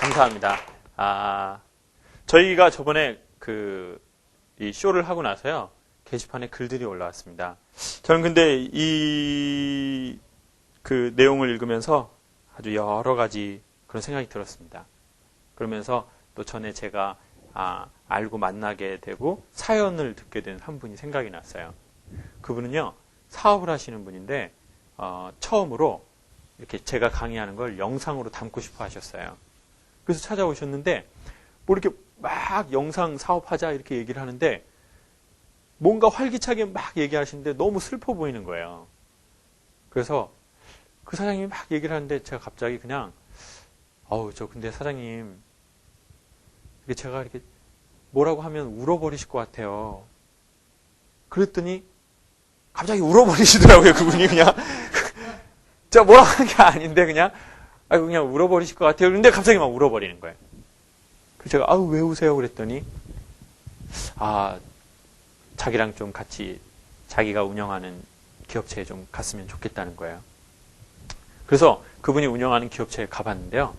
감사합니다. 저희가 저번에 이 쇼를 하고 나서요, 게시판에 글들이 올라왔습니다. 저는 근데 그 내용을 읽으면서 아주 여러 가지 그런 생각이 들었습니다. 그러면서 또 전에 제가 알고 만나게 되고 사연을 듣게 된 한 분이 생각이 났어요. 그분은요, 사업을 하시는 분인데 처음으로 이렇게 제가 강의하는 걸 영상으로 담고 싶어 하셨어요. 그래서 찾아오셨는데 뭐 이렇게 막 영상 사업하자 이렇게 얘기를 하는데 뭔가 활기차게 막 얘기하시는데 너무 슬퍼 보이는 거예요. 그래서 그 사장님이 막 얘기를 하는데 제가 갑자기 그냥 저 근데 사장님 제가 이렇게 뭐라고 하면 울어버리실 것 같아요. 그랬더니 갑자기 울어버리시더라고요. 그분이 그냥 제가 뭐라고 한 게 아닌데 그냥 울어버리실 것 같아요. 근데 갑자기 막 울어버리는 거예요. 그래서 제가 왜 우세요? 그랬더니 자기랑 좀 같이 자기가 운영하는 기업체에 좀 갔으면 좋겠다는 거예요. 그래서 그분이 운영하는 기업체에 가봤는데요.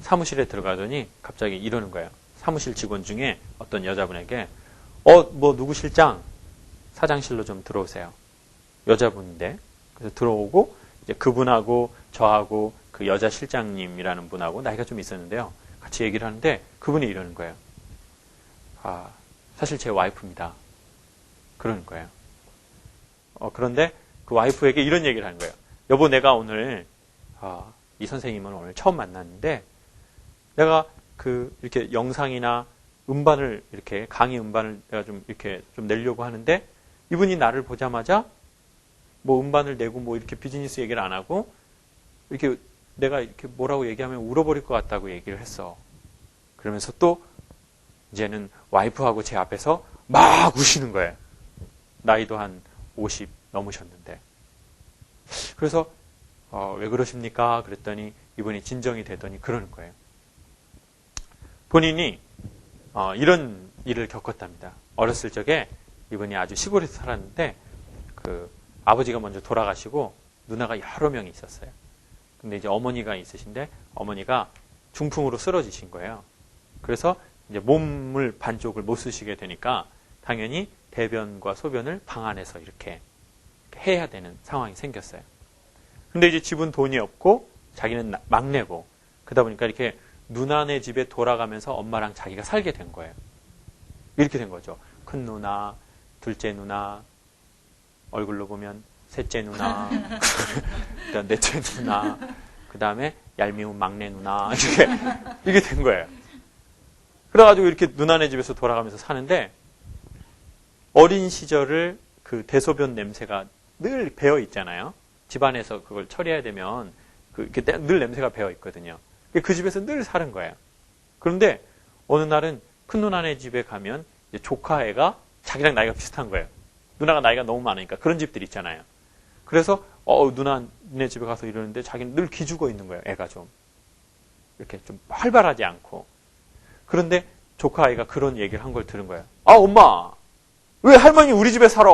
사무실에 들어가더니 갑자기 이러는 거예요. 사무실 직원 중에 어떤 여자분에게 누구 실장 사장실로 좀 들어오세요. 여자분인데. 그래서 들어오고 이제 그분하고 저하고 그 여자 실장님이라는 분하고 나이가 좀 있었는데요. 같이 얘기를 하는데 그분이 이러는 거예요. 사실 제 와이프입니다. 그러는 거예요. 그런데 그 와이프에게 이런 얘기를 하는 거예요. 여보, 내가 오늘 이 선생님은 오늘 처음 만났는데 내가 이렇게 영상이나 음반을 이렇게 강의 음반을 내가 좀 이렇게 좀 내려고 하는데 이분이 나를 보자마자 뭐 음반을 내고 뭐 이렇게 비즈니스 얘기를 안 하고 이렇게 내가 이렇게 뭐라고 얘기하면 울어버릴 것 같다고 얘기를 했어. 그러면서 또 이제는 와이프하고 제 앞에서 막 우시는 거예요. 나이도 한 50 넘으셨는데. 그래서 왜 그러십니까? 그랬더니 이분이 진정이 되더니 그러는 거예요. 본인이 이런 일을 겪었답니다. 어렸을 적에 이분이 아주 시골에서 살았는데 아버지가 먼저 돌아가시고 누나가 여러 명이 있었어요. 근데 이제 어머니가 있으신데 어머니가 중풍으로 쓰러지신 거예요. 그래서 이제 몸을 반쪽을 못 쓰시게 되니까 당연히 대변과 소변을 방 안에서 이렇게 해야 되는 상황이 생겼어요. 근데 이제 집은 돈이 없고 자기는 막내고 그러다 보니까 이렇게 누나네 집에 돌아가면서 엄마랑 자기가 살게 된 거예요. 이렇게 된 거죠. 큰 누나, 둘째 누나, 얼굴로 보면 셋째 누나, 그다음 넷째 누나, 그 다음에 얄미운 막내 누나 이렇게 된 거예요. 그래가지고 이렇게 누나네 집에서 돌아가면서 사는데 어린 시절을 그 대소변 냄새가 늘 배어 있잖아요. 집안에서 그걸 처리해야 되면 이렇게 늘 냄새가 배어 있거든요. 그 집에서 늘 사는 거예요. 그런데 어느 날은 큰 누나네 집에 가면 이제 조카 애가 자기랑 나이가 비슷한 거예요. 누나가 나이가 너무 많으니까 그런 집들 있잖아요. 그래서 누나네 집에 가서 이러는데 자기는 늘 기죽어 있는 거예요. 애가 좀 이렇게 좀 활발하지 않고. 그런데 조카 아이가 그런 얘기를 한 걸 들은 거예요. 엄마, 왜 할머니 우리 집에 살아?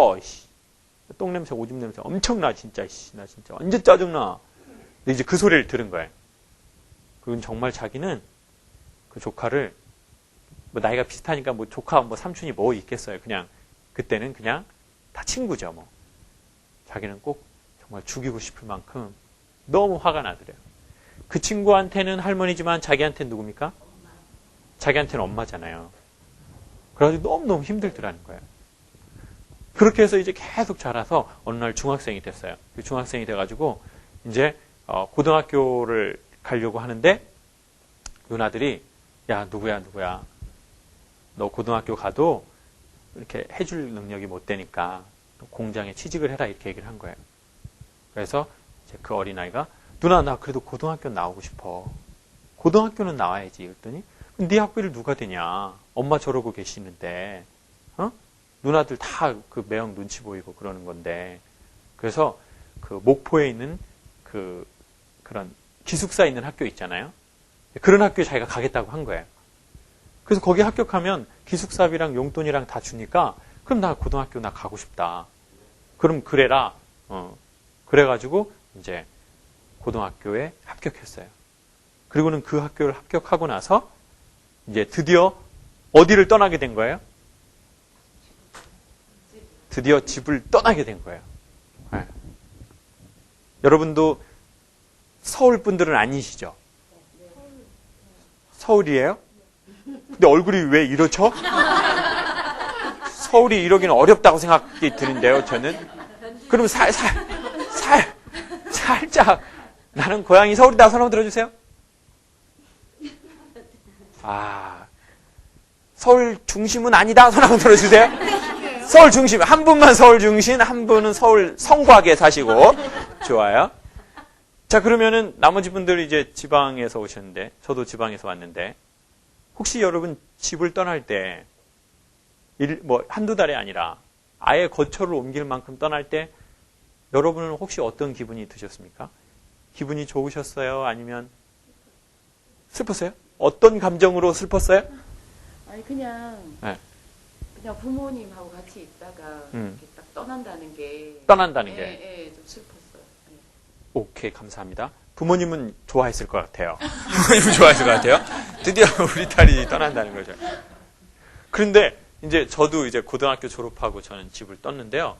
똥냄새, 오줌 냄새 엄청나 진짜. 나 진짜 완전 짜증나. 근데 이제 그 소리를 들은 거예요. 그건 정말 자기는 그 조카를 뭐 나이가 비슷하니까 뭐 조카 뭐 삼촌이 뭐 있겠어요. 그냥 그때는 그냥 다 친구죠. 뭐 자기는 꼭 정말 죽이고 싶을 만큼 너무 화가 나더래요. 그 친구한테는 할머니지만 자기한테는 누굽니까? 자기한테는 엄마잖아요. 그래가지고 너무너무 힘들더라는 거예요. 그렇게 해서 이제 계속 자라서 어느 날 중학생이 됐어요. 중학생이 돼가지고 이제 고등학교를 가려고 하는데 누나들이 야 누구야 너 고등학교 가도 이렇게 해줄 능력이 못 되니까 공장에 취직을 해라 이렇게 얘기를 한 거예요. 그래서 이제 그 어린아이가 누나 나 그래도 고등학교 나오고 싶어. 고등학교는 나와야지. 그랬더니 네 학비를 누가 대냐. 엄마 저러고 계시는데 누나들 다 그 매형 눈치 보이고 그러는 건데. 그래서 그 목포에 있는 그런 기숙사 있는 학교 있잖아요. 그런 학교에 자기가 가겠다고 한 거예요. 그래서 거기 합격하면 기숙사비랑 용돈이랑 다 주니까 그럼 나 고등학교 나 가고 싶다. 그럼 그래라. 그래가지고 이제 고등학교에 합격했어요. 그리고는 그 학교를 합격하고 나서 이제 드디어 어디를 떠나게 된 거예요? 드디어 집을 떠나게 된 거예요. 네. 여러분도 서울 분들은 아니시죠? 서울이에요? 근데 얼굴이 왜 이렇죠? 서울이 이러기는 어렵다고 생각이 드는데요, 저는. 그럼 살짝, 나는 고향이 서울이다 손 한번 들어주세요. 서울 중심은 아니다 손 한번 들어주세요. 서울 중심, 한 분만 서울 중심, 한 분은 서울 성곽에 사시고. 좋아요. 자, 그러면은 나머지 분들이 이제 지방에서 오셨는데, 저도 지방에서 왔는데, 혹시 여러분 집을 떠날 때, 한두 달이 아니라 아예 거처를 옮길 만큼 떠날 때 여러분은 혹시 어떤 기분이 드셨습니까? 기분이 좋으셨어요? 아니면 슬펐어요? 어떤 감정으로 슬펐어요? 아니 그냥 부모님하고 같이 있다가 이렇게 딱 떠난다는 게 좀 슬펐어요. 네. 오케이, 감사합니다. 부모님은 좋아했을 것 같아요. 부모님은 좋아했을 것 같아요. 드디어 우리 딸이 떠난다는 거죠. 그런데 이제 저도 이제 고등학교 졸업하고 저는 집을 떴는데요.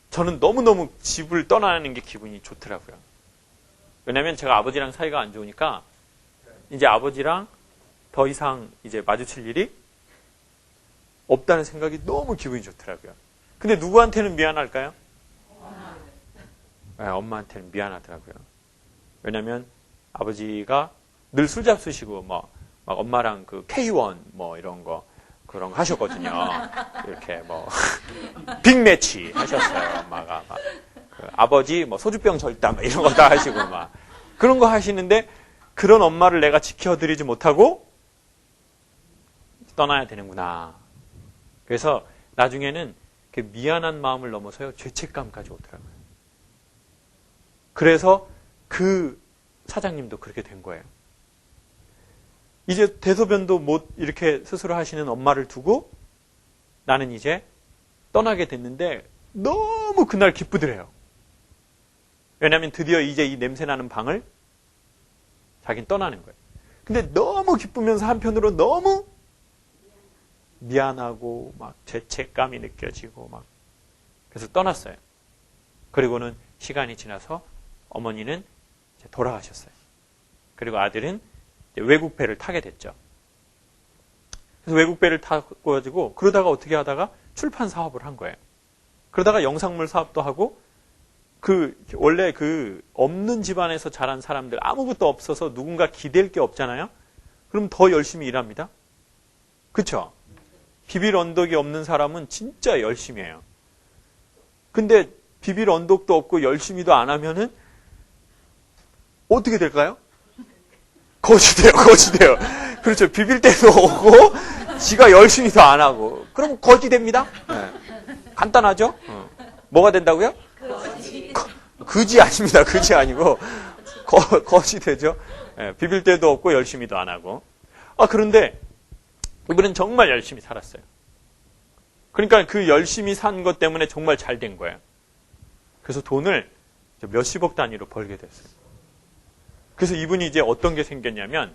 저는 너무너무 집을 떠나는 게 기분이 좋더라고요. 왜냐면 제가 아버지랑 사이가 안 좋으니까 이제 아버지랑 더 이상 이제 마주칠 일이 없다는 생각이 너무 기분이 좋더라고요. 근데 누구한테는 미안할까요? 네, 엄마한테는 미안하더라고요. 왜냐면 아버지가 늘 술 잡수시고 막 엄마랑 그 K1 그런 거 하셨거든요. 이렇게 빅매치 하셨어요. 엄마가 그 아버지 소주병 절단 이런 거 다 하시고 그런 거 하시는데 그런 엄마를 내가 지켜드리지 못하고 떠나야 되는구나. 그래서 나중에는 그 미안한 마음을 넘어서요 죄책감까지 오더라고요. 그래서 그 사장님도 그렇게 된 거예요. 이제 대소변도 못 이렇게 스스로 하시는 엄마를 두고 나는 이제 떠나게 됐는데 너무 그날 기쁘더래요. 왜냐하면 드디어 이제 이 냄새나는 방을 자기는 떠나는 거예요. 근데 너무 기쁘면서 한편으로 너무 미안하고 죄책감이 느껴지고 그래서 떠났어요. 그리고는 시간이 지나서 어머니는 이제 돌아가셨어요. 그리고 아들은 외국 배를 타게 됐죠. 그래서 외국 배를 타고 가지고 그러다가 어떻게 하다가 출판 사업을 한 거예요. 그러다가 영상물 사업도 하고 원래 없는 집안에서 자란 사람들 아무것도 없어서 누군가 기댈 게 없잖아요. 그럼 더 열심히 일합니다. 그렇죠? 비빌 언덕이 없는 사람은 진짜 열심히 해요. 근데 비빌 언덕도 없고 열심히도 안 하면은 어떻게 될까요? 거지 돼요. 그렇죠. 비빌 때도 없고, 지가 열심히도 안 하고. 그럼 거지 됩니다. 네. 간단하죠? 뭐가 된다고요? 그지 아닙니다. 그지 아니고, 거지 되죠. 네. 비빌 때도 없고, 열심히도 안 하고. 그런데, 이분은 정말 열심히 살았어요. 그러니까 그 열심히 산 것 때문에 정말 잘 된 거예요. 그래서 돈을 몇십억 단위로 벌게 됐어요. 그래서 이분이 이제 어떤 게 생겼냐면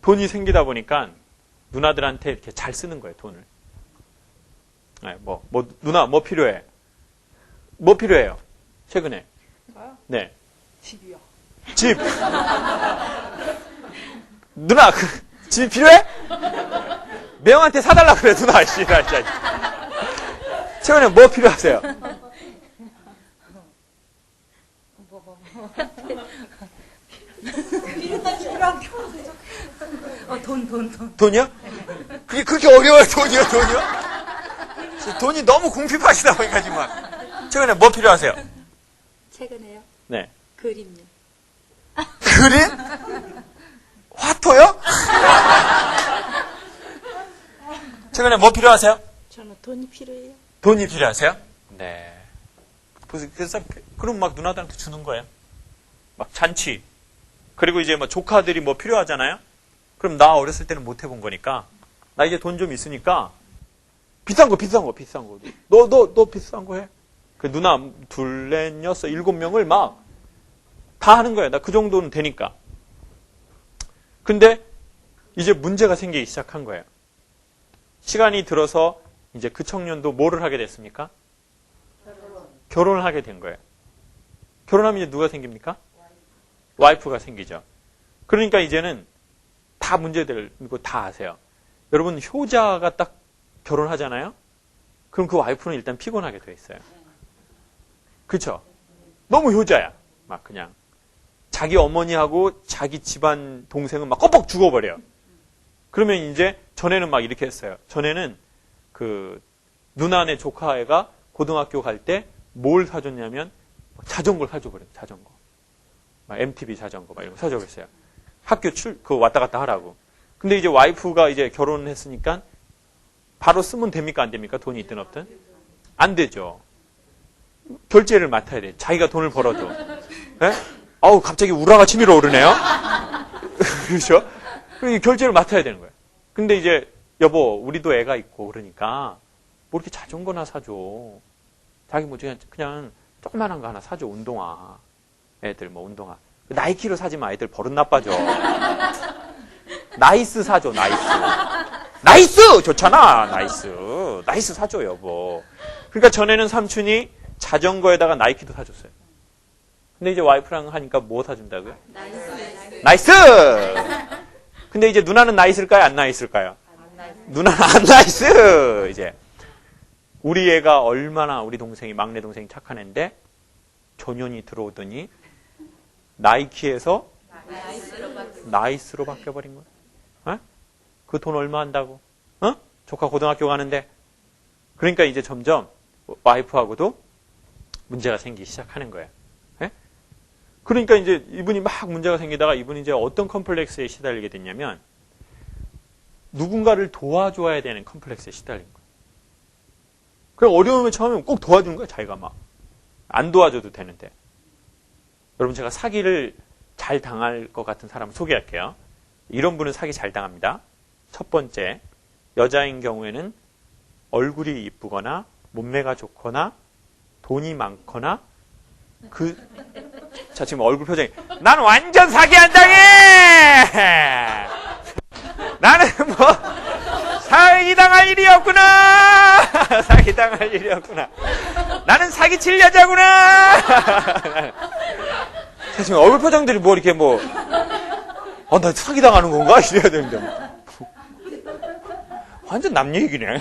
돈이 생기다 보니까 누나들한테 이렇게 잘 쓰는 거예요, 돈을. 네, 누나 뭐 필요해? 뭐 필요해요? 최근에? 저요? 네. 집이요. 집. 누나 집 필요해? 매형한테 사달라 그래, 누나. 최근에 뭐 필요하세요? 돈. 돈이요? 그게 그렇게 어려워요, 돈이요? 돈이 너무 궁핍하시다 보니까 지금 최근에 뭐 필요하세요? 최근에요? 네. 그림요. 그림? 화토요? 최근에 뭐 필요하세요? 저는 돈이 필요해요. 돈이 필요하세요? 네. 그래서 그럼 누나들한테 주는 거예요. 잔치. 그리고 이제 조카들이 뭐 필요하잖아요? 그럼 나 어렸을 때는 못 해본 거니까, 나 이제 돈 좀 있으니까, 비싼 거. 너 비싼 거 해. 그 누나, 둘, 넷, 여섯, 7명을 다 다 하는 거예요. 나 그 정도는 되니까. 근데 이제 문제가 생기기 시작한 거예요. 시간이 들어서 이제 그 청년도 뭐를 하게 됐습니까? 결혼을 하게 된 거예요. 결혼하면 이제 누가 생깁니까? 와이프가 생기죠. 그러니까 이제는 다 문제들 이거 다 아세요. 여러분 효자가 딱 결혼하잖아요. 그럼 그 와이프는 일단 피곤하게 돼 있어요. 그렇죠? 너무 효자야. 막 그냥 자기 어머니하고 자기 집안 동생은 막 껌뻑 죽어버려요. 그러면 이제 전에는 막 이렇게 했어요. 전에는 그 누나네 조카애가 고등학교 갈 때 뭘 사줬냐면 자전거를 사줘버려요. 자전거. 막 MTB 자전거 막 이런 거 사줘버렸어요. 학교 그 왔다 갔다 하라고. 근데 이제 와이프가 이제 결혼을 했으니까 바로 쓰면 됩니까? 안 됩니까? 돈이 있든 없든? 안 되죠. 결제를 맡아야 돼. 자기가 돈을 벌어도. 네? 아우, 갑자기 우라가 치밀어 오르네요? 그렇죠? 결제를 맡아야 되는 거예요. 근데 이제, 여보, 우리도 애가 있고, 그러니까, 뭐 이렇게 자전거나 사줘. 자기 뭐 그냥 조그만한 거 하나 사줘, 운동화. 애들 뭐 운동화. 나이키로 사지 마, 애들 버릇 나빠져. 나이스 사줘, 나이스. 나이스! 좋잖아, 나이스. 나이스 사줘, 여보. 그러니까 전에는 삼촌이 자전거에다가 나이키도 사줬어요. 근데 이제 와이프랑 하니까 뭐 사준다고요? 나이스! 근데 이제 누나는 나이스일까요? 안 나이스일까요? 누나는 안 나이스! 이제. 우리 애가 얼마나 우리 동생이, 막내 동생이 착한 애인데, 조년이 들어오더니, 나이키에서 나이스로 바뀌어버린 거예요. 어? 그 돈 얼마 한다고? 어? 조카 고등학교 가는데. 그러니까 이제 점점 와이프하고도 문제가 생기기 시작하는 거예요. 예? 그러니까 이제 이분이 막 문제가 생기다가 이분이 이제 어떤 컴플렉스에 시달리게 됐냐면 누군가를 도와줘야 되는 컴플렉스에 시달린 거예요. 그냥 어려움을 처음에 꼭 도와주는 거예요. 자기가 막. 안 도와줘도 되는데. 여러분 제가 사기를 잘 당할 것 같은 사람을 소개할게요. 이런 분은 사기 잘 당합니다. 첫 번째, 여자인 경우에는 얼굴이 이쁘거나 몸매가 좋거나 돈이 많거나 자 지금 얼굴 표정이 난 완전 사기 안 당해! 나는 뭐 사기당할 일이 없구나! 사기당할 일이 없구나. 나는 사기칠 여자구나! 자, 지금 얼굴 표정들이 뭐 이렇게 뭐 나 사기당하는 건가? 이래야 되는데 완전 남 얘기네.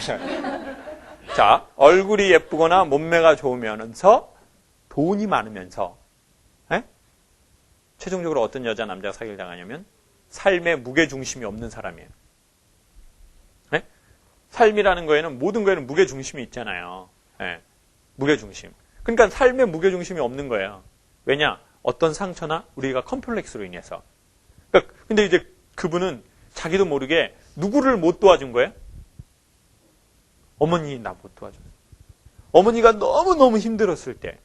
자, 얼굴이 예쁘거나 몸매가 좋으면서 돈이 많으면서 최종적으로 어떤 여자, 남자가 사기를 당하냐면 삶의 무게중심이 없는 사람이에요. 삶이라는 거에는 모든 거에는 무게중심이 있잖아요. 무게중심. 그러니까 삶의 무게중심이 없는 거예요. 왜냐? 어떤 상처나 우리가 컴플렉스로 인해서. 그러니까 근데 이제 그분은 자기도 모르게 누구를 못 도와준 거예요? 어머니 나 못 도와줬어요. 어머니가 너무너무 힘들었을 때,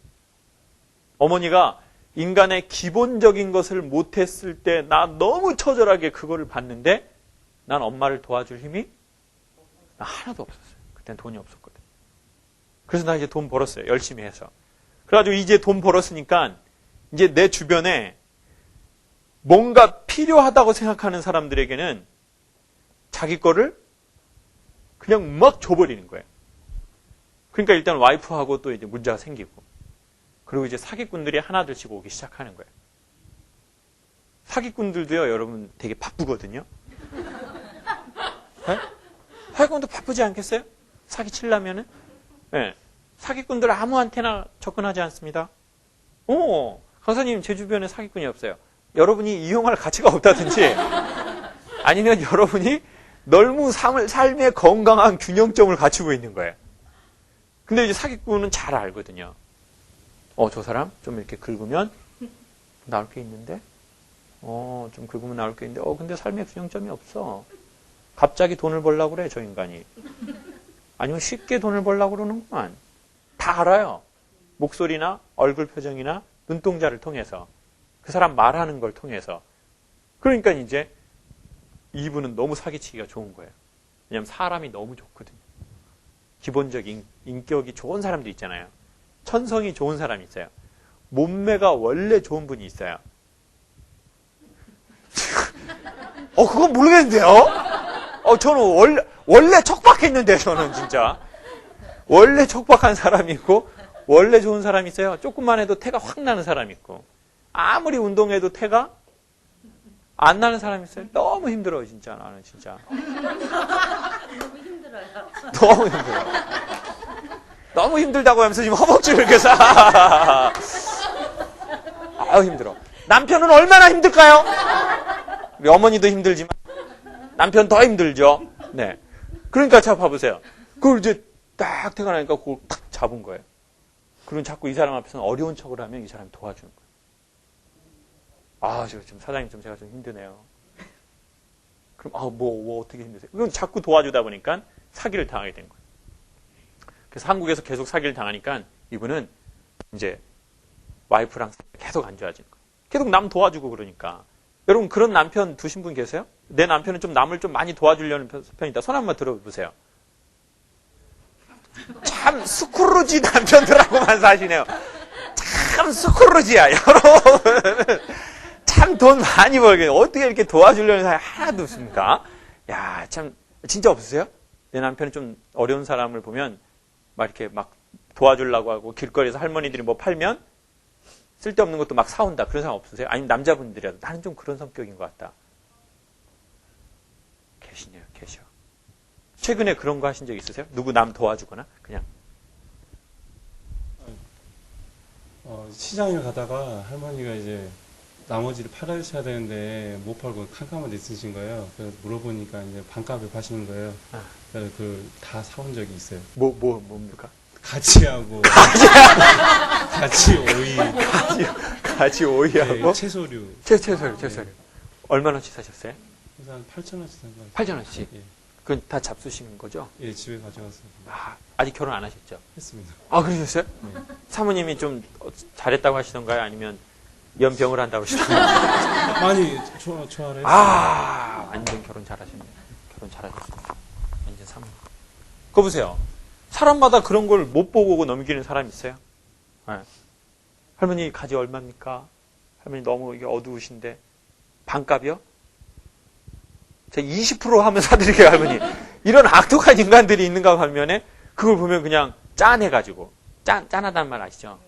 어머니가 인간의 기본적인 것을 못했을 때 나 너무 처절하게 그거를 봤는데 난 엄마를 도와줄 힘이 나 하나도 없었어요. 그땐 돈이 없었거든. 그래서 나 이제 돈 벌었어요. 열심히 해서. 그래가지고 이제 돈 벌었으니까 이제 내 주변에 뭔가 필요하다고 생각하는 사람들에게는 자기 거를 그냥 막 줘버리는 거예요. 그러니까 일단 와이프하고 또 이제 문제가 생기고, 그리고 이제 사기꾼들이 하나둘씩 오기 시작하는 거예요. 사기꾼들도요, 여러분 되게 바쁘거든요. 네? 사기꾼도 바쁘지 않겠어요? 사기 치려면은? 네. 사기꾼들 아무한테나 접근하지 않습니다. 강사님, 제 주변에 사기꾼이 없어요. 여러분이 이용할 가치가 없다든지, 아니면 여러분이 너무 삶의 건강한 균형점을 갖추고 있는 거예요. 근데 이제 사기꾼은 잘 알거든요. 저 사람 좀 이렇게 긁으면 나올 게 있는데, 좀 긁으면 나올 게 있는데, 근데 삶의 균형점이 없어. 갑자기 돈을 벌려고 그래, 저 인간이. 아니면 쉽게 돈을 벌려고 그러는구만. 다 알아요. 목소리나 얼굴 표정이나 눈동자를 통해서. 그 사람 말하는 걸 통해서. 그러니까 이제 이분은 너무 사기치기가 좋은 거예요. 왜냐하면 사람이 너무 좋거든요. 기본적인 인격이 좋은 사람도 있잖아요. 천성이 좋은 사람이 있어요. 몸매가 원래 좋은 분이 있어요. 그건 모르겠는데요? 저는 원래 척박했는데, 저는 진짜. 원래 척박한 사람이 있고, 원래 좋은 사람이 있어요. 조금만 해도 태가 확 나는 사람이 있고, 아무리 운동해도 태가 안 나는 사람이 있어요. 너무 힘들어요, 진짜. 나는 진짜. 너무 힘들어요. 너무 힘들어요. 너무 힘들다고 하면서 지금 허벅지를 이렇게 사. 아유, 힘들어. 남편은 얼마나 힘들까요? 우리 어머니도 힘들지만, 남편 더 힘들죠? 네. 그러니까 자, 봐보세요. 그걸 이제 딱 태가 나니까 그걸 탁 잡은 거예요. 그럼 자꾸 이 사람 앞에서는 어려운 척을 하면 이 사람이 도와주는 거예요. 지금 사장님 제가 좀 힘드네요. 그럼, 뭐 어떻게 힘드세요? 그럼 자꾸 도와주다 보니까 사기를 당하게 된 거예요. 그래서 한국에서 계속 사기를 당하니까 이분은 이제 와이프랑 계속 안 좋아지는 거예요. 계속 남 도와주고 그러니까. 여러분 그런 남편 두신 분 계세요? 내 남편은 좀 남을 좀 많이 도와주려는 편이다. 손 한번 들어보세요. 참 스크루지 남편들하고만 사시네요. 참 스크루지야. 여러분 참 돈 많이 벌게 어떻게 이렇게 도와주려는 사람이 하나도 없습니까? 야, 참 진짜 없으세요? 내 남편은 좀 어려운 사람을 보면 막 이렇게 막 도와주려고 하고 길거리에서 할머니들이 뭐 팔면 쓸데없는 것도 막 사온다. 그런 사람 없으세요? 아니면 남자분들이라도 나는 좀 그런 성격인 것 같다. 계시네요. 계셔. 최근에 그런 거 하신 적 있으세요? 누구 남 도와주거나 그냥? 시장에 가다가 할머니가 이제 나머지를 팔아주셔야 되는데 못 팔고 캄캄한 데 있으신 거예요. 그래서 물어보니까 이제 반값에 파시는 거예요. 그래서 다 사온 적이 있어요. 뭡니까? 가지하고 가지 오이, 가지 오이하고 네, 채소류. 채소류. 네. 얼마나치 사셨어요? 그래서 한 8,000원씩 산 거예요. 8,000원씩. 예. 그건 다 잡수신 거죠? 예, 집에 가져갔습니다. 아직 결혼 안 하셨죠? 했습니다. 그러셨어요? 네. 사모님이 좀 잘했다고 하시던가요? 아니면 연병을 한다고 하시던가요? 많이 좋아를 했어요. 완전 결혼 잘하셨네요. 결혼 잘하셨습니다. 완전 사모님. 그거 보세요. 사람마다 그런 걸 못 보고 넘기는 사람이 있어요. 네. 할머니 가지 얼마입니까? 할머니 너무 이게 어두우신데 반값이요? 제가 20% 하면 사드릴게요, 할머니. 이런 악독한 인간들이 있는가 반면에 그걸 보면 그냥 짠해가지고 짠하다는 말 아시죠?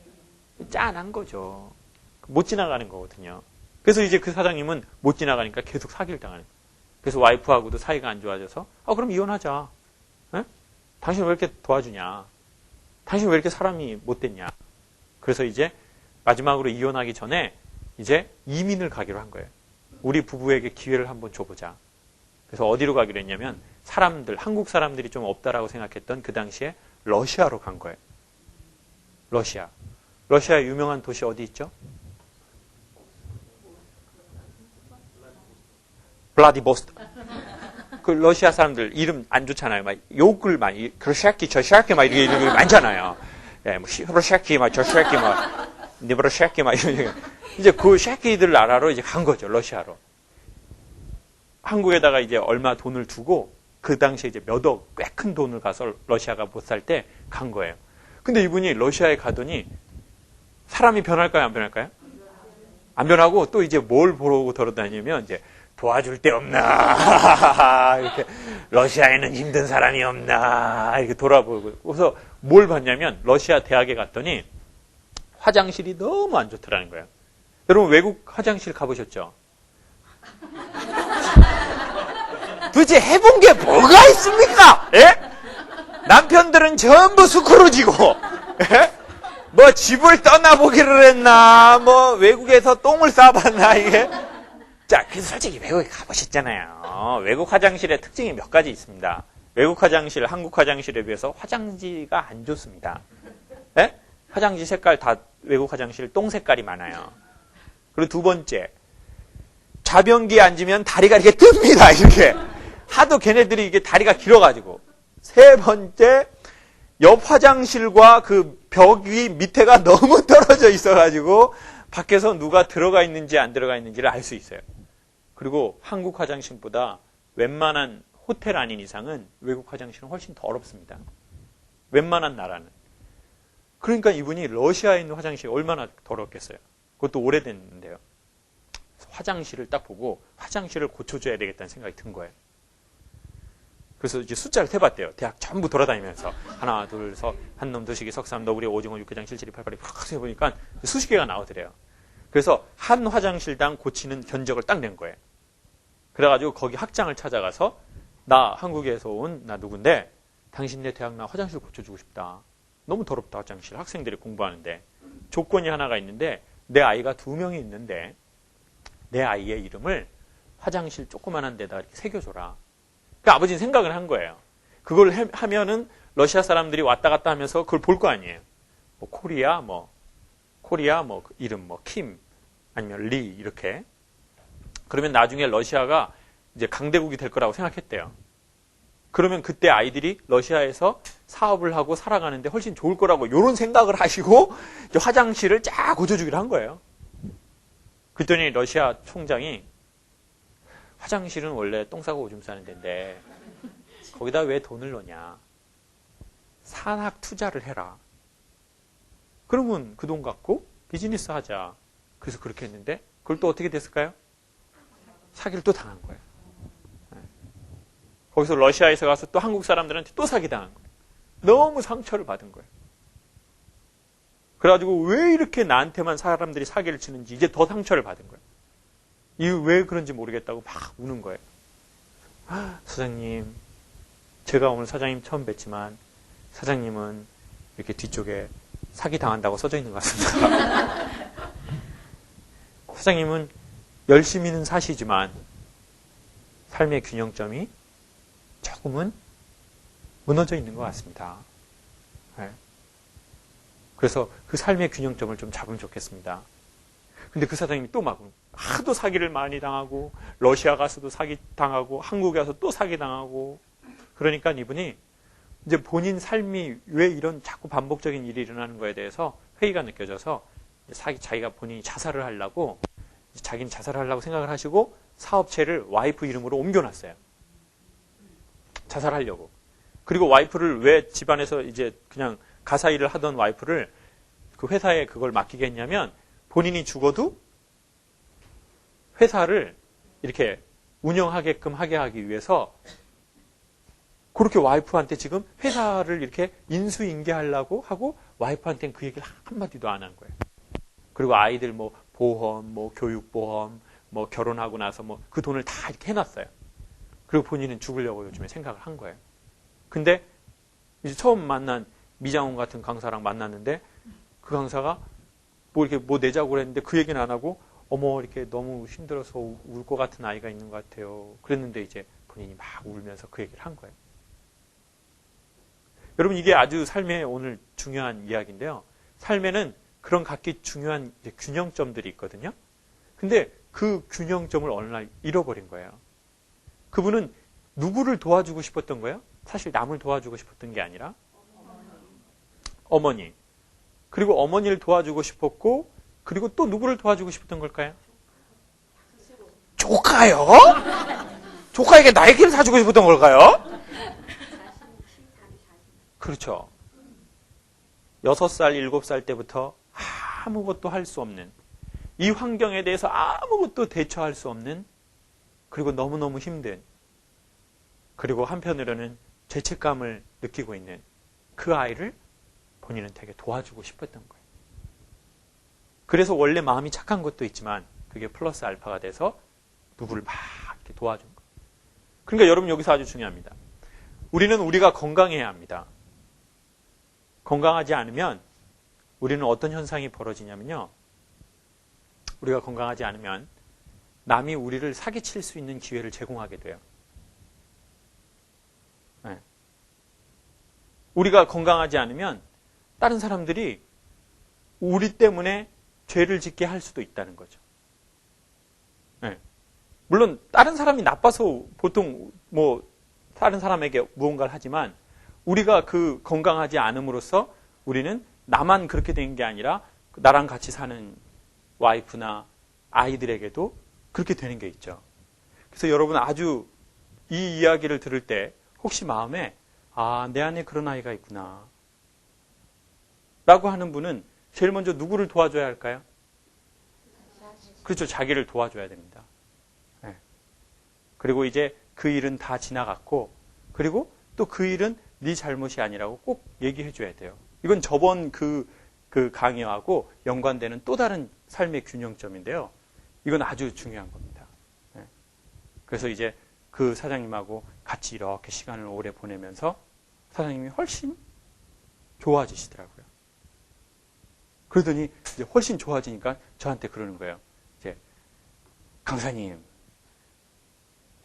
짠한 거죠. 못 지나가는 거거든요. 그래서 이제 그 사장님은 못 지나가니까 계속 사기를 당하는 거예요. 그래서 와이프하고도 사이가 안 좋아져서 그럼 이혼하자. 에? 당신 왜 이렇게 도와주냐? 당신 왜 이렇게 사람이 못됐냐? 그래서 이제 마지막으로 이혼하기 전에 이제 이민을 가기로 한 거예요. 우리 부부에게 기회를 한번 줘보자. 그래서 어디로 가기로 했냐면 한국 사람들이 좀 없다라고 생각했던 그 당시에 러시아로 간 거예요. 러시아의 유명한 도시 어디 있죠? 블라디보스토크. 그 러시아 사람들 이름 안 좋잖아요. 막 욕을 많이 그러샤키 저샤키 막 이렇게 이름이 많잖아요. 예, 뭐 히로샤키 막 저샤키 막 니브로샤키 막 이런 이제 그 샤키들 나라로 이제 간 거죠. 러시아로. 한국에다가 이제 얼마 돈을 두고 그 당시에 이제 몇 억 꽤 큰 돈을 가서 러시아가 못 살 때 간 거예요. 근데 이분이 러시아에 가더니 사람이 변할까요? 안 변할까요? 안 변하고 또 이제 뭘 보러 돌아다니면 이제 도와줄 데 없나 이렇게 러시아에는 힘든 사람이 없나 이렇게 돌아보고 그래서 뭘 봤냐면 러시아 대학에 갔더니 화장실이 너무 안 좋더라는 거예요. 여러분 외국 화장실 가보셨죠? 도대체 해본 게 뭐가 있습니까? 예? 남편들은 전부 스크루지고 예? 뭐 집을 떠나보기를 했나 뭐 외국에서 똥을 싸봤나 이게 자, 그래서 솔직히 외국에 가보셨잖아요. 외국 화장실의 특징이 몇 가지 있습니다. 외국 화장실, 한국 화장실에 비해서 화장지가 안 좋습니다. 네? 화장지 색깔 다 외국 화장실 똥 색깔이 많아요. 그리고 두 번째, 좌변기에 앉으면 다리가 이렇게 뜹니다. 이렇게. 하도 걔네들이 이게 다리가 길어가지고. 세 번째, 옆 화장실과 그 벽이 밑에가 너무 떨어져 있어가지고 밖에서 누가 들어가 있는지 안 들어가 있는지를 알 수 있어요. 그리고 한국 화장실보다 웬만한 호텔 아닌 이상은 외국 화장실은 훨씬 더럽습니다. 웬만한 나라는. 그러니까 이분이 러시아에 있는 화장실이 얼마나 더럽겠어요. 그것도 오래됐는데요. 화장실을 딱 보고 화장실을 고쳐줘야 되겠다는 생각이 든 거예요. 그래서 이제 숫자를 세봤대요. 대학 전부 돌아다니면서. 하나, 둘, 한 놈, 두식이, 석삼, 너구리, 오징어, 육개장, 칠칠이, 팔팔이 팍 세보니까 수십 개가 나오더래요. 그래서 한 화장실당 고치는 견적을 딱 낸 거예요. 그래가지고 거기 학장을 찾아가서 나 한국에서 온 나 누군데 당신네 대학 나 화장실 고쳐주고 싶다. 너무 더럽다 화장실. 학생들이 공부하는데. 조건이 하나가 있는데 내 아이가 2명이 있는데 내 아이의 이름을 화장실 조그만한 데다 이렇게 새겨줘라. 그러니까 아버지는 생각을 한 거예요. 그걸 하면은 러시아 사람들이 왔다 갔다 하면서 그걸 볼 거 아니에요. 뭐 코리아 이름 킴 아니면 리 이렇게. 그러면 나중에 러시아가 이제 강대국이 될 거라고 생각했대요. 그러면 그때 아이들이 러시아에서 사업을 하고 살아가는데 훨씬 좋을 거라고 이런 생각을 하시고 이제 화장실을 쫙 고쳐주기로 한 거예요. 그랬더니 러시아 총장이 화장실은 원래 똥 싸고 오줌 싸는 데인데 거기다 왜 돈을 넣냐. 산학 투자를 해라. 그러면 그 돈 갖고 비즈니스 하자. 그래서 그렇게 했는데 그걸 또 어떻게 됐을까요? 사기를 또 당한 거예요. 거기서 러시아에서 가서 또 한국 사람들한테 또 사기당한 거예요. 너무 상처를 받은 거예요. 그래가지고 왜 이렇게 나한테만 사람들이 사기를 치는지 이제 더 상처를 받은 거예요. 이게 왜 그런지 모르겠다고 막 우는 거예요. 사장님, 제가 오늘 사장님 처음 뵀지만 사장님은 이렇게 뒤쪽에 사기당한다고 써져 있는 것 같습니다. 사장님은 열심히는 사시지만 삶의 균형점이 조금은 무너져 있는 것 같습니다. 네. 그래서 그 삶의 균형점을 좀 잡으면 좋겠습니다. 근데 그 사장님이 또 막 하도 사기를 많이 당하고 러시아 가서도 사기 당하고 한국에 가서 또 사기 당하고 그러니까 이분이 이제 본인 삶이 왜 이런 자꾸 반복적인 일이 일어나는 거에 대해서 회의가 느껴져서 자기가 본인이 자살을 하려고 자기는 자살을 하려고 생각을 하시고 사업체를 와이프 이름으로 옮겨놨어요. 자살하려고. 그리고 와이프를 왜 집안에서 이제 그냥 가사 일을 하던 와이프를 그 회사에 그걸 맡기게 했냐면 본인이 죽어도 회사를 이렇게 운영하게끔 하게 하기 위해서 그렇게 와이프한테 지금 회사를 이렇게 인수인계하려고 하고 와이프한테는 그 얘기를 한마디도 안 한 거예요. 그리고 아이들 뭐 보험, 뭐 교육보험, 뭐 결혼하고 나서 뭐 그 돈을 다 이렇게 해놨어요. 그리고 본인은 죽으려고 요즘에 생각을 한 거예요. 근데 이제 처음 만난 미장원 같은 강사랑 만났는데 그 강사가 뭐 이렇게 뭐 내자고 그랬는데 그 얘기는 안 하고 어머 이렇게 너무 힘들어서 울 것 같은 아이가 있는 것 같아요. 그랬는데 이제 본인이 막 울면서 그 얘기를 한 거예요. 여러분 이게 아주 삶의 오늘 중요한 이야기인데요. 삶에는 그런 각기 중요한 이제 균형점들이 있거든요. 근데 그 균형점을 어느 날 잃어버린 거예요. 그분은 누구를 도와주고 싶었던 거예요? 사실 남을 도와주고 싶었던 게 아니라 어머니. 그리고 어머니를 도와주고 싶었고 그리고 또 누구를 도와주고 싶었던 걸까요? 조카요? 조카에게 나이키를 사주고 싶었던 걸까요? 그렇죠. 6살, 7살 때부터 아무것도 할 수 없는 이 환경에 대해서 아무것도 대처할 수 없는 그리고 너무너무 힘든 그리고 한편으로는 죄책감을 느끼고 있는 그 아이를 본인은 되게 도와주고 싶었던 거예요. 그래서 원래 마음이 착한 것도 있지만 그게 플러스 알파가 돼서 누구를 막 이렇게 도와준 거예요. 그러니까 여러분 여기서 아주 중요합니다. 우리는 우리가 건강해야 합니다. 건강하지 않으면 우리는 어떤 현상이 벌어지냐면요. 우리가 건강하지 않으면 남이 우리를 사기칠 수 있는 기회를 제공하게 돼요. 네. 우리가 건강하지 않으면 다른 사람들이 우리 때문에 죄를 짓게 할 수도 있다는 거죠. 네. 물론 다른 사람이 나빠서 보통 뭐 다른 사람에게 무언가를 하지만 우리가 그 건강하지 않음으로써 우리는 나만 그렇게 된 게 아니라 나랑 같이 사는 와이프나 아이들에게도 그렇게 되는 게 있죠. 그래서 여러분 아주 이 이야기를 들을 때 혹시 마음에 내 안에 그런 아이가 있구나 라고 하는 분은 제일 먼저 누구를 도와줘야 할까요? 그렇죠. 자기를 도와줘야 됩니다. 네. 그리고 이제 그 일은 다 지나갔고, 그리고 또 그 일은 네 잘못이 아니라고 꼭 얘기해 줘야 돼요. 이건 저번 그 강의하고 연관되는 또 다른 삶의 균형점인데요. 이건 아주 중요한 겁니다. 네. 그래서 이제 그 사장님하고 같이 이렇게 시간을 오래 보내면서 사장님이 훨씬 좋아지시더라고요. 그러더니 이제 훨씬 좋아지니까 저한테 그러는 거예요. 이제 강사님,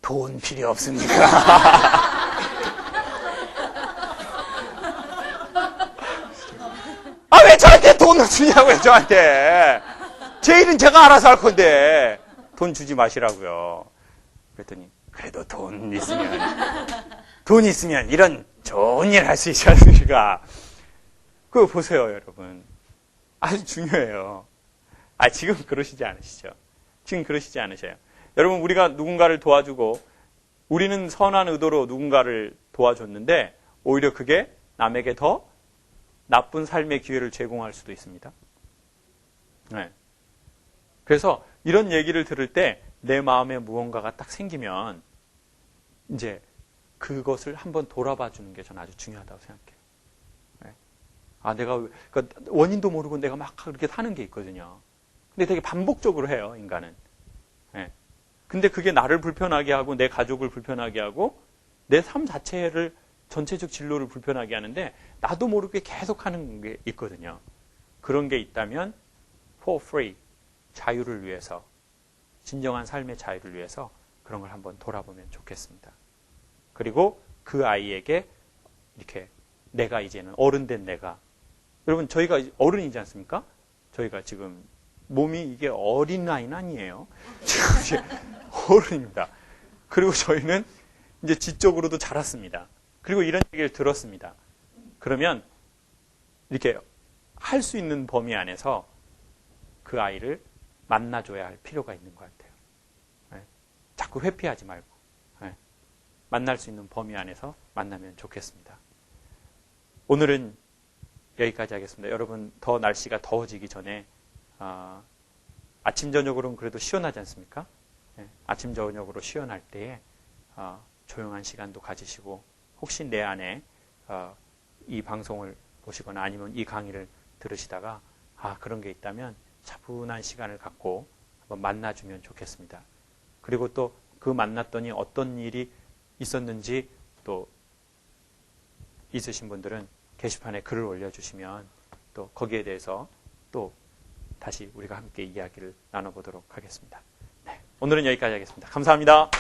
돈 필요 없습니까? 아, 왜 저한테 돈을 주냐고요, 저한테. 제 일은 제가 알아서 할 건데, 돈 주지 마시라고요. 그랬더니, 그래도 돈 있으면 이런 좋은 일 할 수 있지 않습니까? 그거 보세요, 여러분. 아주 중요해요. 아, 지금 그러시지 않으시죠? 지금 그러시지 않으셔요. 여러분, 우리가 누군가를 도와주고, 우리는 선한 의도로 누군가를 도와줬는데, 오히려 그게 남에게 더 나쁜 삶의 기회를 제공할 수도 있습니다. 네. 그래서 이런 얘기를 들을 때 내 마음에 무언가가 딱 생기면 이제 그것을 한번 돌아봐 주는 게 저는 아주 중요하다고 생각해요. 네. 아, 그러니까 원인도 모르고 내가 막 그렇게 하는 게 있거든요. 근데 되게 반복적으로 해요, 인간은. 네. 근데 그게 나를 불편하게 하고 내 가족을 불편하게 하고 내 삶 자체를 전체적 진로를 불편하게 하는데 나도 모르게 계속 하는 게 있거든요. 그런 게 있다면 for free, 자유를 위해서, 진정한 삶의 자유를 위해서 그런 걸 한번 돌아보면 좋겠습니다. 그리고 그 아이에게 이렇게 내가 이제는 어른 된 내가, 여러분 저희가 어른이지 않습니까? 저희가 지금 몸이 이게 어린 아이는 아니에요. 지금 이제 어른입니다. 그리고 저희는 이제 지적으로도 자랐습니다. 그리고 이런 얘기를 들었습니다. 그러면 이렇게 할 수 있는 범위 안에서 그 아이를 만나줘야 할 필요가 있는 것 같아요. 네. 자꾸 회피하지 말고 네. 만날 수 있는 범위 안에서 만나면 좋겠습니다. 오늘은 여기까지 하겠습니다. 여러분 더 날씨가 더워지기 전에 아침 저녁으로는 그래도 시원하지 않습니까? 네. 아침 저녁으로 시원할 때에 조용한 시간도 가지시고 혹시 내 안에 이 방송을 보시거나 아니면 이 강의를 들으시다가 그런 게 있다면 차분한 시간을 갖고 한번 만나주면 좋겠습니다. 그리고 또 그 만났더니 어떤 일이 있었는지 또 있으신 분들은 게시판에 글을 올려주시면 또 거기에 대해서 또 다시 우리가 함께 이야기를 나눠보도록 하겠습니다. 네, 오늘은 여기까지 하겠습니다. 감사합니다.